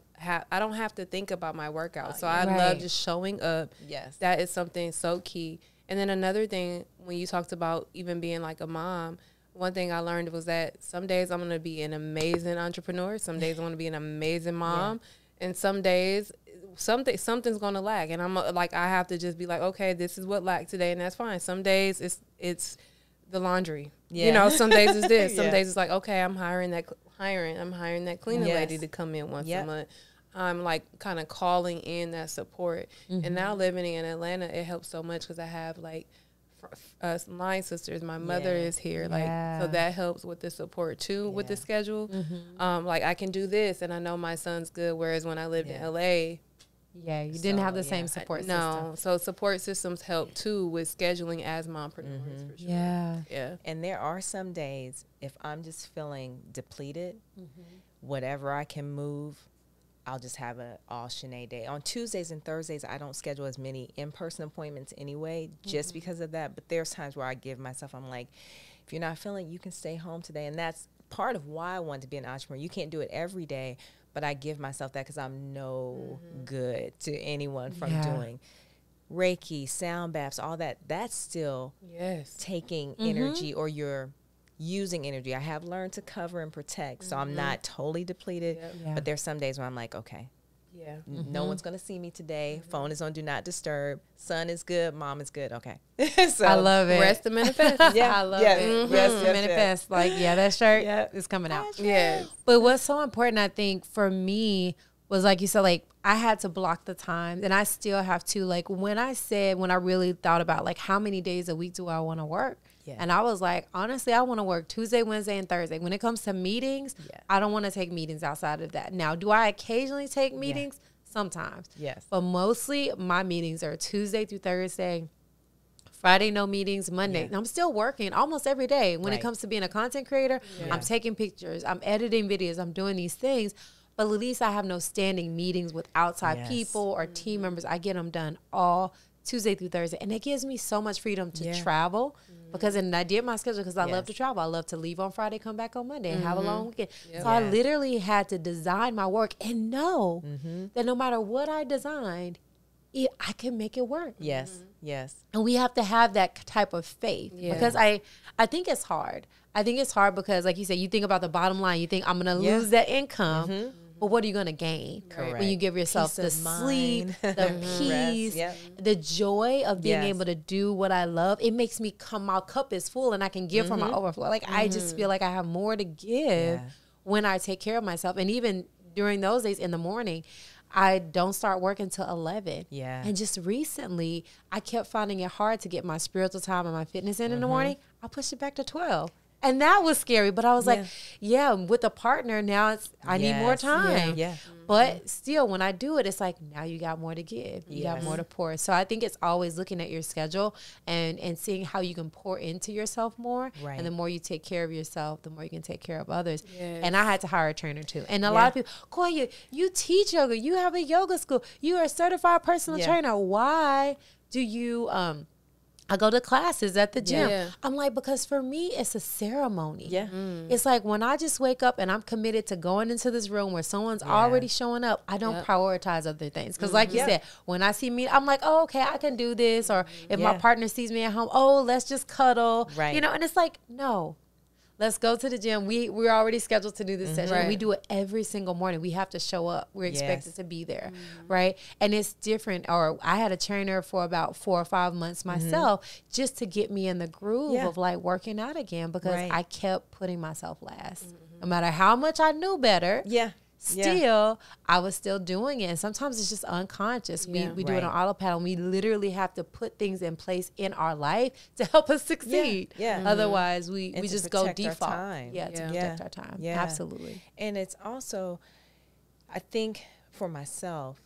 I don't have to think about my workout. So I love just showing up. Yes. That is something so key. And then another thing, when you talked about even being like a mom, one thing I learned was that some days I'm going to be an amazing entrepreneur. Some days I'm going to be an amazing mom. And some days something's going to lack. And I'm like, I have to just be like, okay, this is what lacked today. And that's fine. Some days it's the laundry. You know, some days it's this. Some days it's like, okay, I'm hiring that cleaner lady to come in once a month. I'm like kind of calling in that support. And now living in Atlanta, it helps so much because I have like us line sisters. My mother is here, like so that helps with the support too with the schedule. Like I can do this, and I know my son's good. Whereas when I lived in LA, you didn't have the same support system. No, so support systems help too with scheduling as mompreneurs. For sure. And there are some days if I'm just feeling depleted, whatever I can move, I'll just have an all ShaNay day. On Tuesdays and Thursdays, I don't schedule as many in-person appointments anyway, just because of that. But there's times where I give myself, I'm like, if you're not feeling, you can stay home today. And that's part of why I wanted to be an entrepreneur. You can't do it every day, but I give myself that because I'm no good to anyone from doing Reiki, sound baths, all that. That's still taking energy, or you're using energy. I have learned to cover and protect, so I'm not totally depleted. But there's some days where I'm like, okay, no one's gonna see me today. Phone is on do not disturb. Son is good. Mom is good. Okay. So I love it. Rest and manifest. I love it. Rest and manifest. Like that shirt is coming out. But what's so important, I think, for me was, like you said, like I had to block the time, and I still have to. Like when I really thought about like how many days a week do I want to work, And I was like, honestly, I want to work Tuesday, Wednesday, and Thursday. When it comes to meetings, I don't want to take meetings outside of that. Now, do I occasionally take meetings? Sometimes. Yes. But mostly my meetings are Tuesday through Thursday. Friday, no meetings. Monday. I'm still working almost every day. When it comes to being a content creator, I'm taking pictures. I'm editing videos. I'm doing these things. But at least I have no standing meetings with outside people or team members. I get them done all Tuesday through Thursday. And it gives me so much freedom to travel because and I did my schedule because I love to travel. I love to leave on Friday, come back on Monday and have a long weekend. So I literally had to design my work and know that no matter what I designed, I can make it work. Yes. And we have to have that type of faith because I think it's hard. I think it's hard because, like you said, you think about the bottom line. You think, I'm going to lose that income. But what are you going to gain when you give yourself the sleep, the peace, the joy of being able to do what I love? It makes me my cup is full and I can give from my overflow. Like I just feel like I have more to give when I take care of myself. And even during those days in the morning, I don't start work until 11. And just recently, I kept finding it hard to get my spiritual time and my fitness in the morning. I pushed it back to 12. And that was scary. But I was like, with a partner, now I need more time. But still, when I do it, it's like, now you got more to give. You got more to pour. So I think it's always looking at your schedule and seeing how you can pour into yourself more. And the more you take care of yourself, the more you can take care of others. And I had to hire a trainer too. And a lot of people, Koya, you teach yoga. You have a yoga school. You are a certified personal trainer. Why do you I go to classes at the gym. I'm like, because for me, it's a ceremony. It's like when I just wake up and I'm committed to going into this room where someone's already showing up, I don't prioritize other things. Because like you said, when I see me, I'm like, oh, okay, I can do this. Or if my partner sees me at home, oh, let's just cuddle. You know, and it's like, no. Let's go to the gym. We're already scheduled to do this session. We do it every single morning. We have to show up. We're expected to be there, right? And it's different. Or I had a trainer for about 4 or 5 months myself just to get me in the groove of like working out again because I kept putting myself last. No matter how much I knew better. Still, I was still doing it. And sometimes it's just unconscious. We do it on autopilot. And we literally have to put things in place in our life to help us succeed. Otherwise, we just go default. To protect our time. Absolutely. And it's also, I think for myself,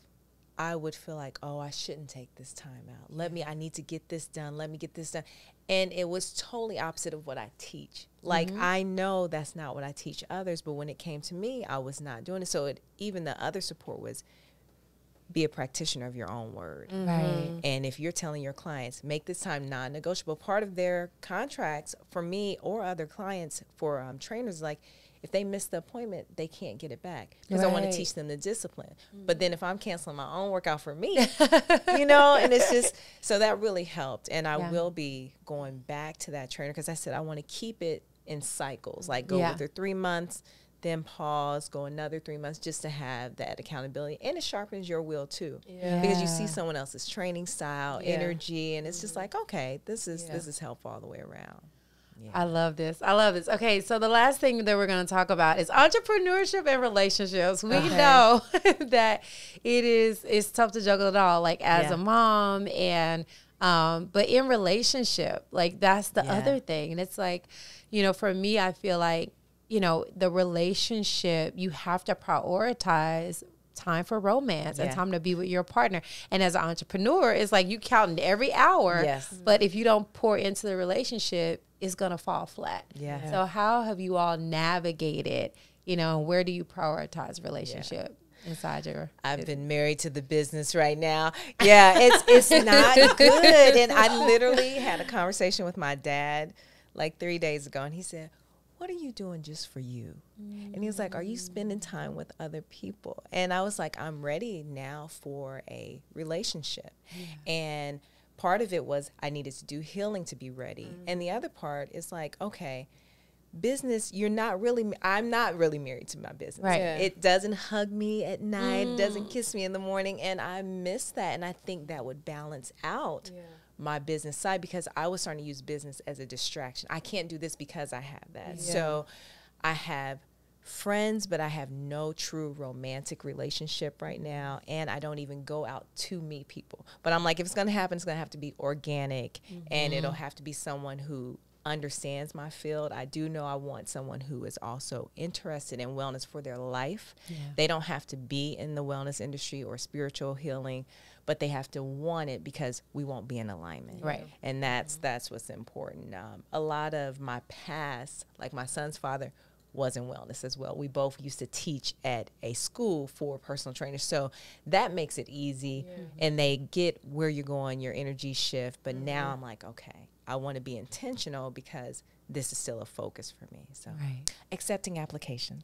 I would feel like, oh, I shouldn't take this time out. I need to get this done. Let me get this done. And it was totally opposite of what I teach. Like, I know that's not what I teach others, but when it came to me, I was not doing it. So even the other support was be a practitioner of your own word. And if you're telling your clients, make this time non-negotiable, part of their contracts for me or other clients for trainers, like, if they miss the appointment, they can't get it back because I want to teach them the discipline. But then if I'm canceling my own workout for me, you know, and it's just, so that really helped. And I will be going back to that trainer because I said I want to keep it in cycles, like go with her 3 months, then pause, go another 3 months just to have that accountability. And it sharpens your will too because you see someone else's training style, energy, and it's just like, okay, this is helpful all the way around. I love this. Okay, so the last thing that we're going to talk about is entrepreneurship and relationships. We know that it's tough to juggle it all, like as a mom and but in relationship, like that's the other thing. And it's like, you know, for me, I feel like, you know, the relationship, you have to prioritize time for romance and time to be with your partner. And as an entrepreneur, it's like you counting every hour. But if you don't pour into the relationship, it's going to fall flat. So how have you all navigated, you know, where do you prioritize relationship inside your I've been married to the business right now. It's not good. And I literally had a conversation with my dad like 3 days ago, and he said, what are you doing just for you? And he was like, are you spending time with other people? And I was like, I'm ready now for a relationship. And part of it was I needed to do healing to be ready. And the other part is like, okay, business, I'm not really married to my business. It doesn't hug me at night, it doesn't kiss me in the morning. And I miss that. And I think that would balance out my business side because I was starting to use business as a distraction. I can't do this because I have that. So I have friends, but I have no true romantic relationship right now. And I don't even go out to meet people. But I'm like, if it's going to happen, it's going to have to be organic and it'll have to be someone who understands my field. I do know I want someone who is also interested in wellness for their life. Yeah. They don't have to be in the wellness industry or spiritual healing, but they have to want it because we won't be in alignment. Right. And that's what's important. A lot of my past, like my son's father, was in wellness as well. We both used to teach at a school for personal trainers. So that makes it easy, and they get where you're going, your energy shift. But now I'm like, okay, I want to be intentional because this is still a focus for me. So accepting applications.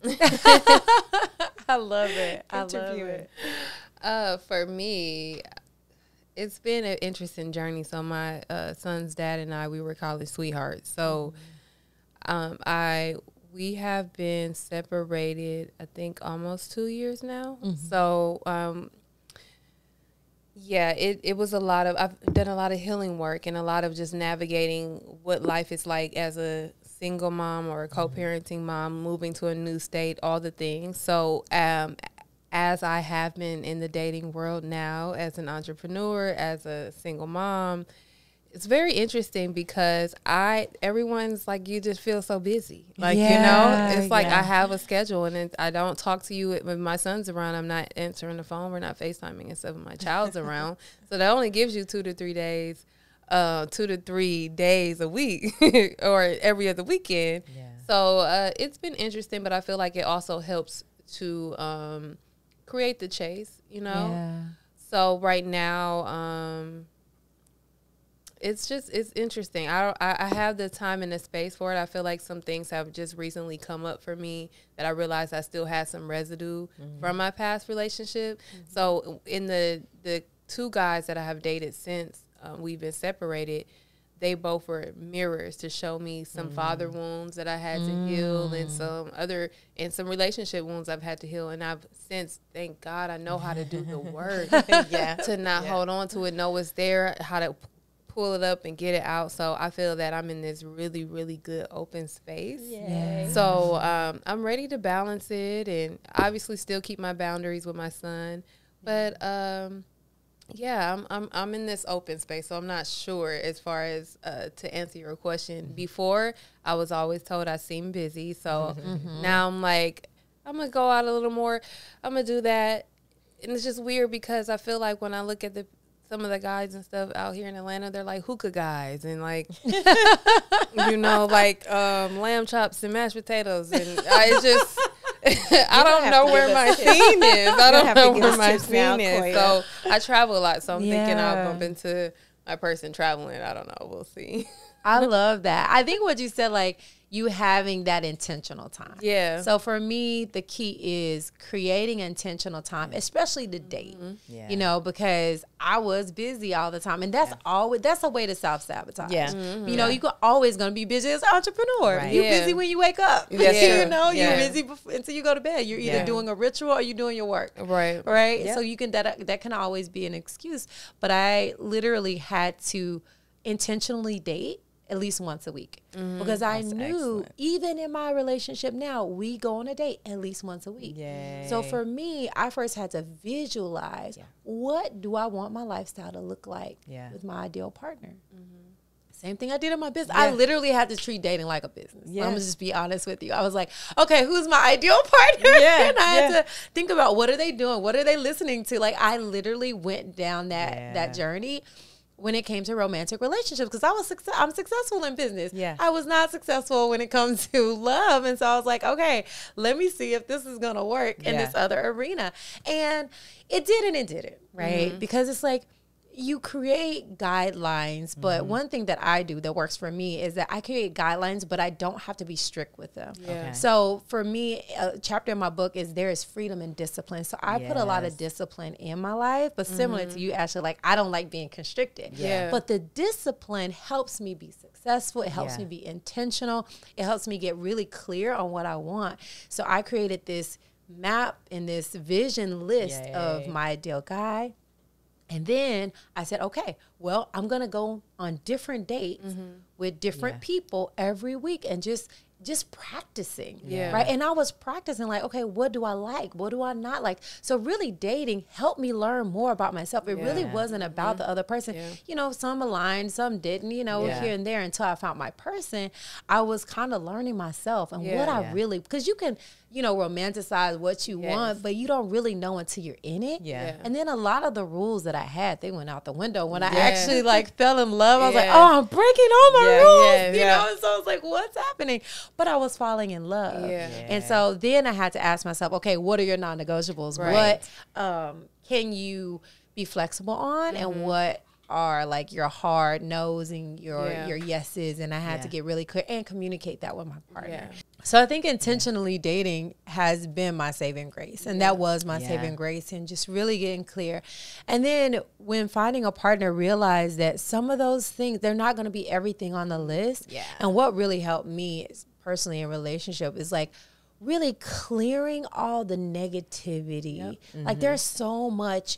I love it. I love it. For me, it's been an interesting journey. So my son's dad and I, we were college sweethearts. So we have been separated, I think, almost 2 years now. So, it was a lot of, I've done a lot of healing work and a lot of just navigating what life is like as a single mom or a co-parenting mom, moving to a new state, all the things. So, as I have been in the dating world now, as an entrepreneur, as a single mom, it's very interesting because everyone's like, you just feel so busy. Like, it's like I have a schedule and I don't talk to you when my son's around. I'm not answering the phone. We're not FaceTiming and stuff when my child's around. So that only gives you 2 to 3 days, 2 to 3 days a week or every other weekend. Yeah. So it's been interesting, but I feel like it also helps to create the chase, Yeah. So right now, it's interesting. I have the time and the space for it. I feel like some things have just recently come up for me that I realized I still had some residue from my past relationship. So in the 2 guys that I have dated since we've been separated, they both were mirrors to show me some father wounds that I had to heal and some relationship wounds I've had to heal. And I've since, thank God, I know how to do the work to not hold on to it, know it's there, how to pull it up and get it out. So I feel that I'm in this really, really good open space. Yay. So I'm ready to balance it and obviously still keep my boundaries with my son. But I'm in this open space. So I'm not sure as far as to answer your question. Before, I was always told I seem busy. So now I'm like, I'm going to go out a little more. I'm going to do that. And it's just weird because I feel like when I look at some of the guys and stuff out here in Atlanta, they're like hookah guys and like, lamb chops and mashed potatoes. And I just, I don't know where my scene is. I don't know where my scene is. So I travel a lot. So I'm thinking I'll bump into my person traveling. I don't know. We'll see. I love that. I think what you said, like, you having that intentional time. Yeah. So for me, the key is creating intentional time, especially to date, because I was busy all the time. And that's that's a way to self-sabotage. Yeah. You're always going to be busy as an entrepreneur. Right. You're busy when you wake up. Yes, you're busy until you go to bed. You're either doing a ritual or you're doing your work. Right. Right. Yep. So you can, that can always be an excuse. But I literally had to intentionally date at least once a week because I knew even in my relationship now, we go on a date at least once a week. Yay. So for me, I first had to visualize what do I want my lifestyle to look like with my ideal partner. Same thing I did in my business. I literally had to treat dating like a business. I'm going to just be honest with you. I was like, okay, who's my ideal partner? And I had to think about what are they doing? What are they listening to? Like I literally went down that journey when it came to romantic relationships because I'm successful in business. Yeah. I was not successful when it comes to love. And so I was like, okay, let me see if this is going to work in this other arena. And it did and it didn't, right? Because it's like, you create guidelines, but one thing that I do that works for me is that I create guidelines, but I don't have to be strict with them. Yeah. Okay. So for me, a chapter in my book is there is freedom and discipline. So I put a lot of discipline in my life, but similar to you, Ashley, like I don't like being constricted. Yeah. But the discipline helps me be successful. It helps me be intentional. It helps me get really clear on what I want. So I created this map and this vision list of my ideal guy. And then I said, okay, well, I'm going to go on different dates with different people every week and just just practicing. Yeah. Right. And I was practicing like, okay, what do I like? What do I not like? So really dating helped me learn more about myself. It really wasn't about the other person. Yeah. You know, some aligned, some didn't, you know, here and there until I found my person. I was kind of learning myself and what I really, because you can, you know, romanticize what you want, but you don't really know until you're in it. Yeah. And then a lot of the rules that I had, they went out the window. When I actually like fell in love, I was like, oh, I'm breaking all my rules, you know? And so I was like, what's happening? But I was falling in love. And so then I had to ask myself, okay, what are your non-negotiables? Right. What can you be flexible on, and what are like your hard no's and your yeses? And I had to get really clear and communicate that with my partner. So I think intentionally dating has been my saving grace, and that was my saving grace, and just really getting clear. And then when finding a partner, realize that some of those things, they're not going to be everything on the list. And what really helped me is, personally in relationship, is like really clearing all the negativity. Like there's so much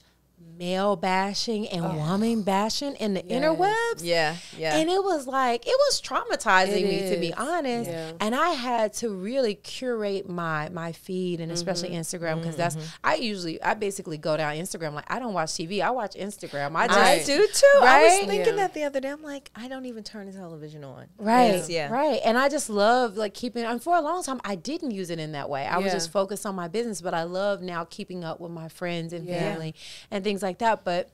male bashing and woman bashing in the interwebs. And it was like, it was traumatizing me, to be honest. And I had to really curate my feed, and especially Instagram, because that's, I basically go down Instagram. Like, I don't watch TV. I watch Instagram. I do too. Right? I was thinking that the other day. I'm like, I don't even turn the television on. Right. Right. And I just love like keeping, and for a long time, I didn't use it in that way. I was just focused on my business, but I love now keeping up with my friends and family and things like that. But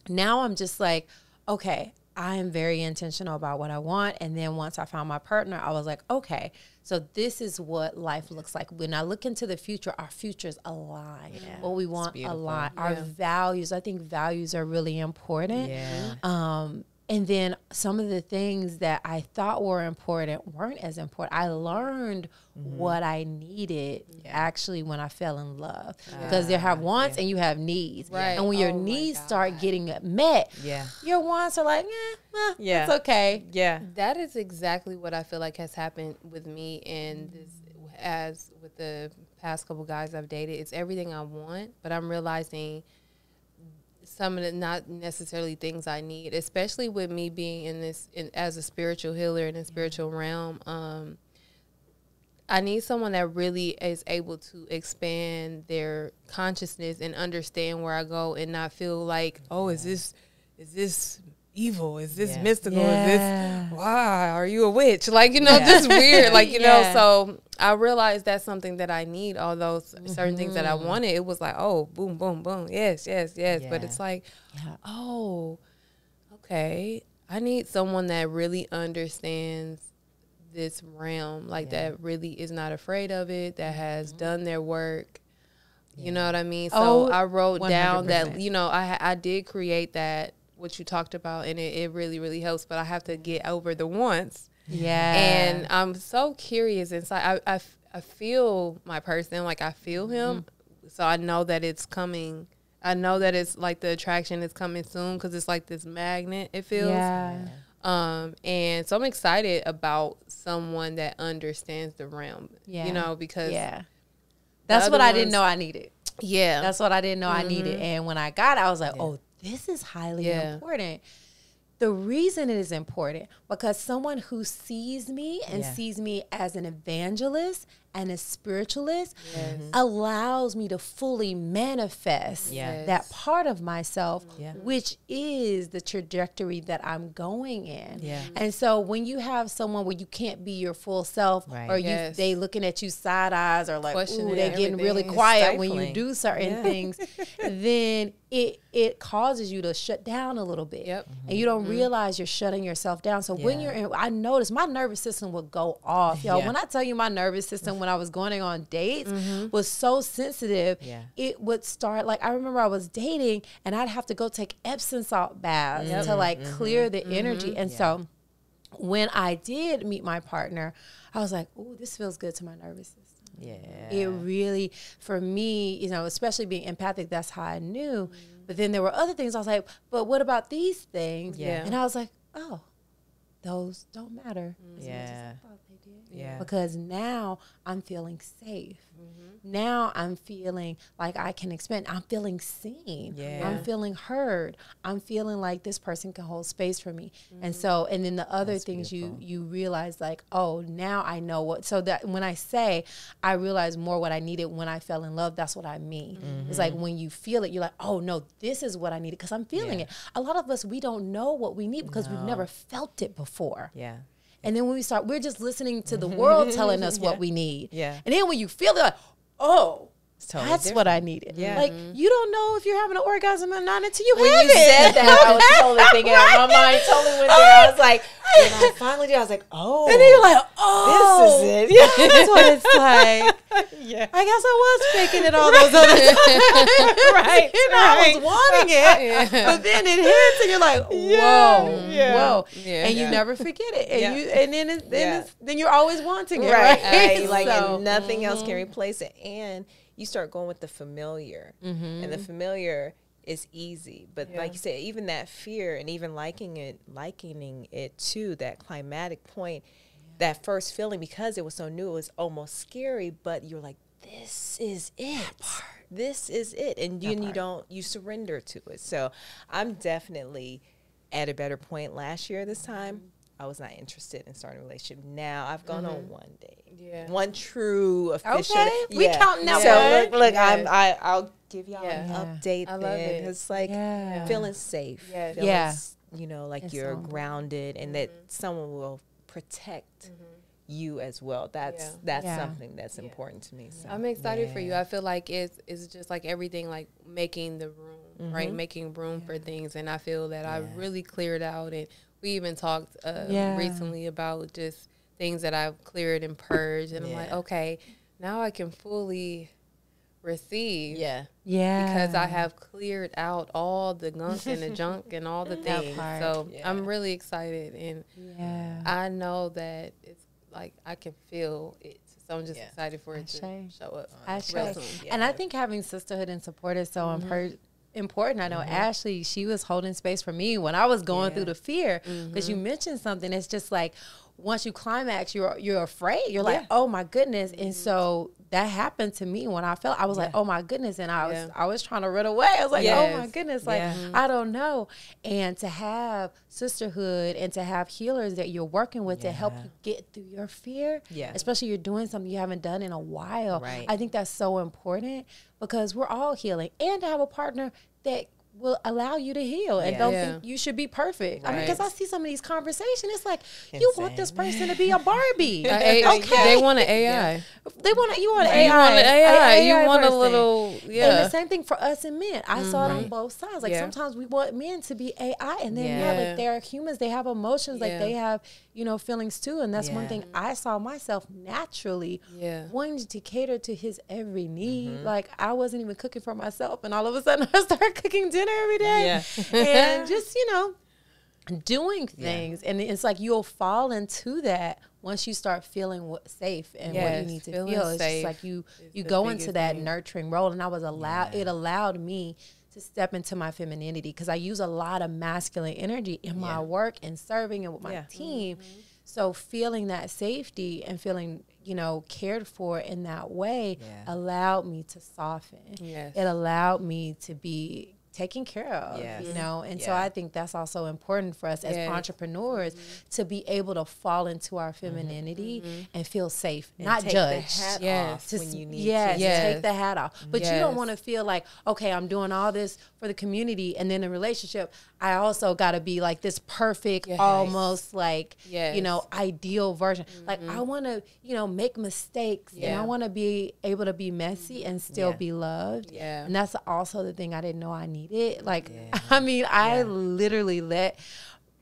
now I'm just like, okay, I am very intentional about what I want. And then once I found my partner, I was like, okay, so this is what life looks like. When I look into the future, our futures align. What we want align. Our values, I think values are really important. And then some of the things that I thought were important weren't as important. I learned what I needed actually when I fell in love. Because there have wants and you have needs. And when your needs start getting met, your wants are like, it's okay. That is exactly what I feel like has happened with me, and this, as with the past couple guys I've dated. It's everything I want, but I'm realizing some of the not necessarily things I need, especially with me being in this as a spiritual healer in the spiritual realm. I need someone that really is able to expand their consciousness and understand where I go, and not feel like, oh, is this evil? Is this mystical? Is this, wow, are you a witch? Like, you know, just weird. Like, you know, so I realized that's something that I need. All those certain things that I wanted, it was like, oh, boom, boom, boom. Yes. But it's like, oh, okay. I need someone that really understands this realm, like that really is not afraid of it, that has done their work. You know what I mean? So I wrote 100%. Down that, you know, I did create that, what you talked about, and it really, really helps, but I have to get over the once. And I'm so curious inside. I feel my person, like I feel him. So I know that it's coming. I know that it's like the attraction is coming soon, because it's like this magnet, it feels. And so I'm excited about someone that understands the realm, you know, because that's what I didn't know I needed. That's what I didn't know I needed. And when I got it, I was like, oh, this is highly important. The reason it is important, because someone who sees me and sees me as an evangelist and a spiritualist allows me to fully manifest that part of myself, which is the trajectory that I'm going in. And so when you have someone where you can't be your full self, or they looking at you side eyes, or like, ooh, they're getting really quiet when you do certain things, then it causes you to shut down a little bit. And you don't realize you're shutting yourself down. So when you're in, I noticed my nervous system would go off. When I tell you my nervous system when I was going on dates was so sensitive, it would start, like, I remember I was dating and I'd have to go take Epsom salt baths to like clear the energy. And so when I did meet my partner, I was like, ooh, this feels good to my nervous system. It really, for me, you know, especially being empathic, that's how I knew. But then there were other things I was like, but what about these things? And I was like, oh, those don't matter. They did. Because now I'm feeling safe. Now I'm feeling like I can expand. I'm feeling seen. I'm feeling heard. I'm feeling like this person can hold space for me. And so, and then the other things you realize, like, oh, now I know what. So that when I say I realized more what I needed when I fell in love, that's what I mean. It's like when you feel it, you're like, oh no, this is what I needed because I'm feeling it. A lot of us, we don't know what we need because we've never felt it before. And then when we start, we're just listening to the world telling us what we need. And then when you feel it, like, oh, totally that's different. What I needed. Like, you don't know if you're having an orgasm or not until you have it. You said that, I was totally thinking, my mind totally went there. I was like, when I finally did, I was like, oh. And then you're like, oh. This is it. That's what it's like. I guess I was faking it all those other times. I was wanting it. But then it hits and you're like, whoa. Whoa. And you never forget it. And then you're always wanting it. Like, and nothing else can replace it. And you start going with the familiar, and the familiar is easy. But like you said, even that fear and even likening it to that climatic point, that first feeling, because it was so new, it was almost scary. But you're like, this is it. This is it, and you surrender to it. So I'm definitely at a better point. Last year, this time, I was not interested in starting a relationship. Now I've gone on one date, one true official. Okay, we counting that one. Look, I'll give y'all an update. I love it. It's like feeling safe. Feeling, like it's you're grounded, and that someone will protect you as well. That's something that's important to me. So I'm excited for you. I feel like it's just like everything, like making the room, right? Making room for things, and I feel that I really cleared out. And we even talked recently about just things that I've cleared and purged. And I'm like, okay, now I can fully receive. Because I have cleared out all the gunk and the junk and all the things. So I'm really excited. And I know that it's like I can feel it. So I'm just excited for it to show up. And I think having sisterhood and support is so important. I know Ashley, she was holding space for me when I was going through the fear, because you mentioned something. It's just like once you climax, you're afraid. You're like, oh my goodness. And so that happened to me when I felt. I was like, oh my goodness, and I was trying to run away. I was like, oh my goodness, like I don't know. And to have sisterhood and to have healers that you're working with to help you get through your fear, especially you're doing something you haven't done in a while. I think that's so important, because we're all healing, and to have a partner that will allow you to heal and don't think you should be perfect. I mean, because I see some of these conversations, it's like, you want this person to be a Barbie. They want an AI. They want you want an AI. You want an AI. You want person. A little, And the same thing for us and men. I saw it on both sides. Like sometimes we want men to be AI, and then like they're humans. They have emotions. Like they have, feelings too. And that's one thing I saw myself naturally wanting to cater to his every need. Like I wasn't even cooking for myself, and all of a sudden I started cooking dinner every day. And just, doing things. And it's like you'll fall into that once you start feeling safe and what you need to feel. It's just like you go into that nurturing role. And I was it allowed me to step into my femininity, because I use a lot of masculine energy in my work and serving and with my team. So feeling that safety and feeling, cared for in that way allowed me to soften. It allowed me to be taken care of, and so I think that's also important for us as entrepreneurs to be able to fall into our femininity and feel safe, and not judged. The hat off when you need to take the hat off. But you don't want to feel like, okay, I'm doing all this for the community, and then in a relationship, I also got to be like this perfect, almost like, ideal version. Like I want to, make mistakes, and I want to be able to be messy and still be loved. And that's also the thing I didn't know I needed. Like, I mean, I literally let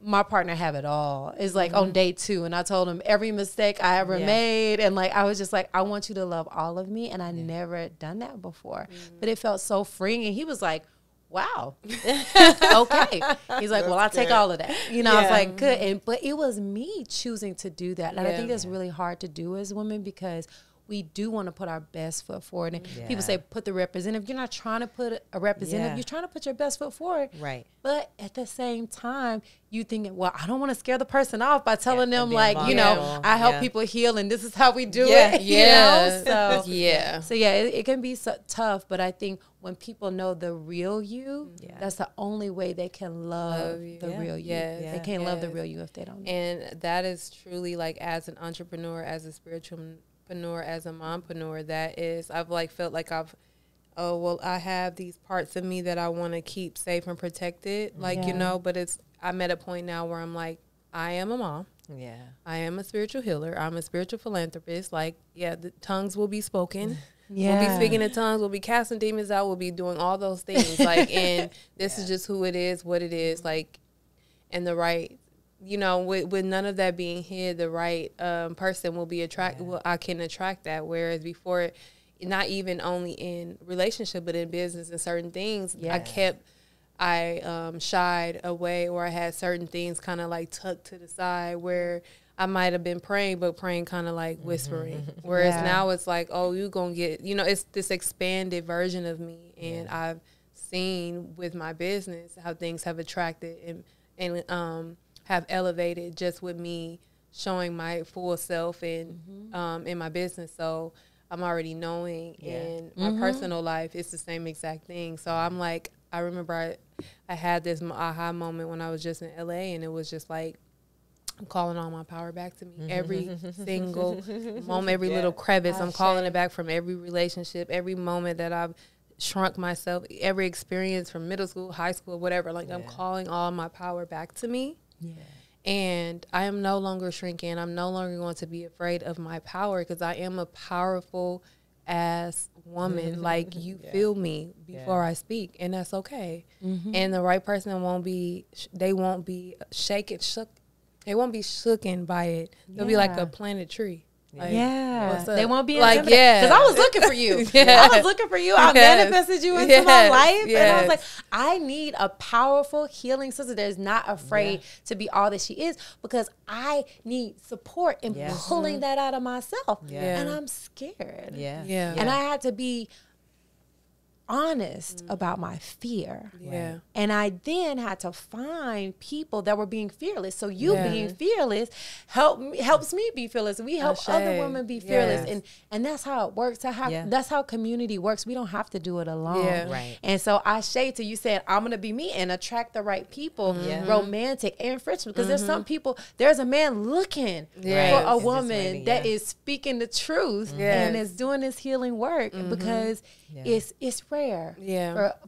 my partner have it all. It's like on day 2, and I told him every mistake I ever made, and like I was just like, I want you to love all of me, and I never done that before. But it felt so freeing, and he was like, wow. Okay. He's like, well, I'll take all of that. I was like, good. But it was me choosing to do that. And I think it's really hard to do as women, because we do want to put our best foot forward. And people say, put the representative. You're not trying to put a representative. You're trying to put your best foot forward. Right. But at the same time, you thinking, well, I don't want to scare the person off by telling them, like, you know, I help people heal and this is how we do it. You know? So, it can be so tough. But I think when people know the real you, that's the only way they can love the real you. They can't love the real you if they don't know. And that is truly, like, as an entrepreneur, as a spiritualpreneur, as a mompreneur, that is, I've like felt like I have these parts of me that I want to keep safe and protected, like, you know, but I'm at a point now where I'm like, I am a mom. Yeah. I am a spiritual healer. I'm a spiritual philanthropist. Like, the tongues will be spoken. We'll be speaking in tongues. We'll be casting demons out. We'll be doing all those things. Like, and this is just who it is, what it is, like, and the right, you know, with none of that being hid, the right person will be attracted. Well, I can attract that. Whereas before, not even only in relationship, but in business and certain things, I shied away, or I had certain things kind of like tucked to the side where I might have been praying, but praying kind of like whispering. Whereas now it's like, oh, you're going to get, you know, it's this expanded version of me. And I've seen with my business how things have attracted and have elevated just with me showing my full self in my business. So I'm already knowing in my personal life, it's the same exact thing. So I'm like, I remember I had this aha moment when I was just in LA, and it was just like, I'm calling all my power back to me. Every single moment, every little crevice, I'm calling it back from every relationship, every moment that I've shrunk myself, every experience from middle school, high school, whatever. Like, I'm calling all my power back to me. Yeah. And I am no longer shrinking. I'm no longer going to be afraid of my power, because I am a powerful ass woman. Like, you feel me before I speak, and that's okay. And the right person won't be shook. They won't be shooken by it. They'll be like a planted tree. Like, they won't be like, because I was looking for you. I was looking for you. I manifested you into my life, and I was like, I need a powerful, healing sister that is not afraid to be all that she is, because I need support in pulling that out of myself, and I'm scared. And I had to be honest about my fear. And I then had to find people that were being fearless. So you being fearless helps me be fearless. We help other women be fearless. And that's how it works. That's how community works. We don't have to do it alone. And so I say to you, saying, I'm going to be me and attract the right people, romantic and friendship, because there's some people, there's a man looking for a woman that is speaking the truth and is doing this healing work, because it's rare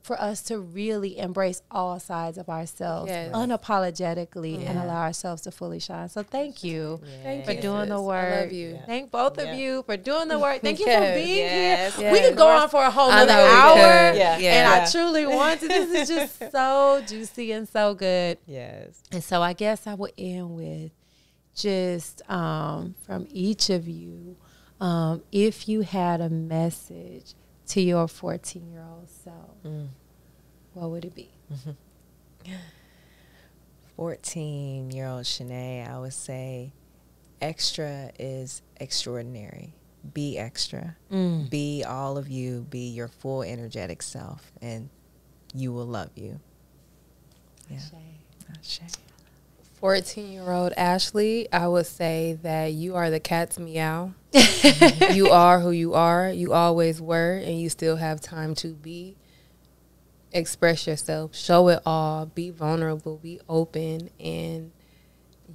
for us to really embrace all sides of ourselves unapologetically and allow ourselves to fully shine. So thank you for doing the work. I love you. Thank both of you for doing the work. Thank you for being here. We could go on for a whole nother hour. And I truly want to. This is just so juicy and so good. And so I guess I will end with just from each of you, if you had a message to your 14-year-old self, what would it be? 14-year-old ShaNay, I would say extra is extraordinary. Be extra. Be all of you. Be your full energetic self, and you will love you. Ashe. 14-year-old Ashley, I would say that you are the cat's meow. You are who you are. You always were, and you still have time to be. Express yourself. Show it all. Be vulnerable. Be open. And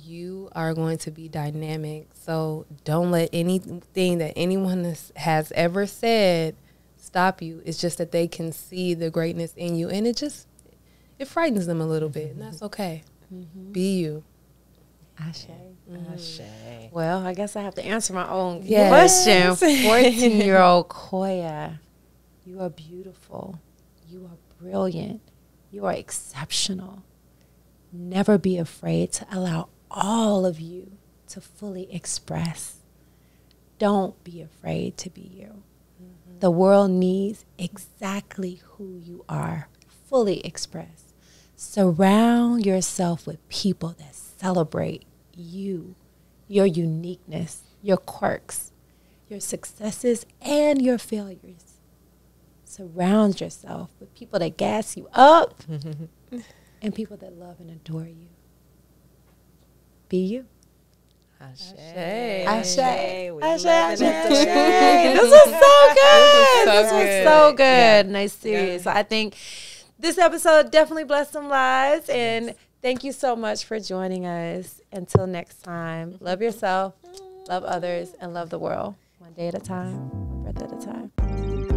you are going to be dynamic. So don't let anything that anyone has ever said stop you. It's just that they can see the greatness in you. And it frightens them a little bit. And that's okay. Be you. Ashe. Ashe. Well, I guess I have to answer my own question. 14-year-old Koya, you are beautiful. You are brilliant. You are exceptional. Never be afraid to allow all of you to fully express. Don't be afraid to be you. The world needs exactly who you are. Fully express. Surround yourself with people that celebrate you, your uniqueness, your quirks, your successes and your failures. Surround yourself with people that gas you up and people that love and adore you. Be you. Ashe. Ashe. Ashe. Ashe. This was so good. This was so good. Yeah. Nice series. So I think this episode definitely blessed some lives. And thank you so much for joining us. Until next time, love yourself, love others, and love the world. One day at a time, one breath at a time.